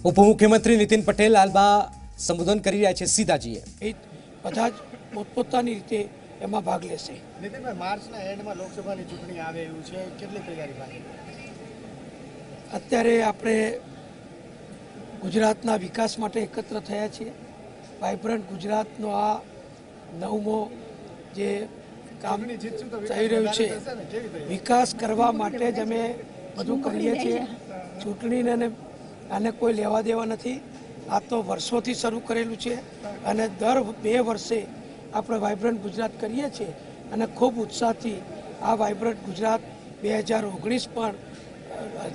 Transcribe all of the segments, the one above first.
उपमुख्यमंत्री नितिन पटेल हालમાં સંબોધન કરી રહ્યા છે સીધાજીએ બધા જ પોતપોતાની રીતે એમાં ભાગ લેશે। નીતિનભાઈ, માર્ચના એન્ડમાં લોકસભાની ચૂંટણી આવે એવું છે, કેટલી તૈયારી બાકી? અત્યારે આપણે ગુજરાતના વિકાસ માટે એકત્ર થયા છીએ। વાઇબ્રન્ટ ગુજરાતનો આ નવમો જે કામ થઈ રહ્યું છે, વિકાસ કરવા માટે જ અમે બધું કરીએ છીએ। ચૂંટણીને આને કોઈ લેવા દેવા નથી। આ તો વર્ષોથી શરૂ કરેલું છે અને દર 2 વર્ષે આપણે વાઇબ્રન્ટ ગુજરાત કરીએ છીએ અને ખૂબ ઉત્સાહથી આ વાઇબ્રન્ટ ગુજરાત 2019 પણ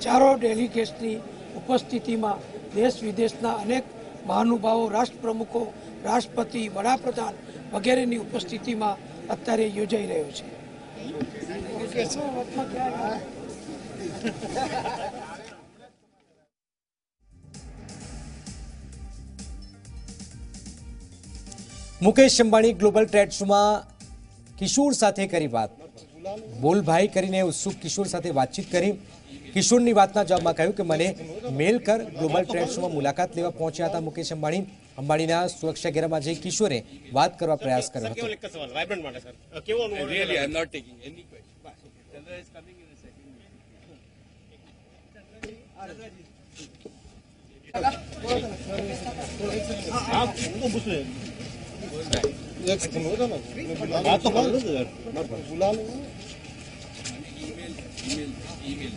હજારો ડેલિગેટ્સની ઉપસ્થિતિમાં દેશ વિદેશના અનેક મહાનુભાવો, રાષ્ટ્રપ્રમુખો, રાષ્ટ્રપતિ, વડાપ્રધાન વગેરેની ઉપસ્થિતિમાં અત્યારે યોજાઈ રહ્યો છે। મુકેશ અંબાણી ગ્લોબલ ટ્રેડ શોમાં કિશોર સાથે કરી વાત। બોલ ભાઈ કરીને ઉત્સુક કિશોર સાથે વાતચીત કરી। કિશોરની વાતના જવાબમાં કહ્યું કે મને મેલ કર। ગ્લોબલ ટ્રેડ શોમાં મુલાકાત લેવા પહોંચ્યા હતા મુકેશ અંબાણી। અંબાણીના સુરક્ષા ઘેરામાં જઈ કિશોરે વાત કરવા પ્રયાસ કર્યો હતો। ईमेल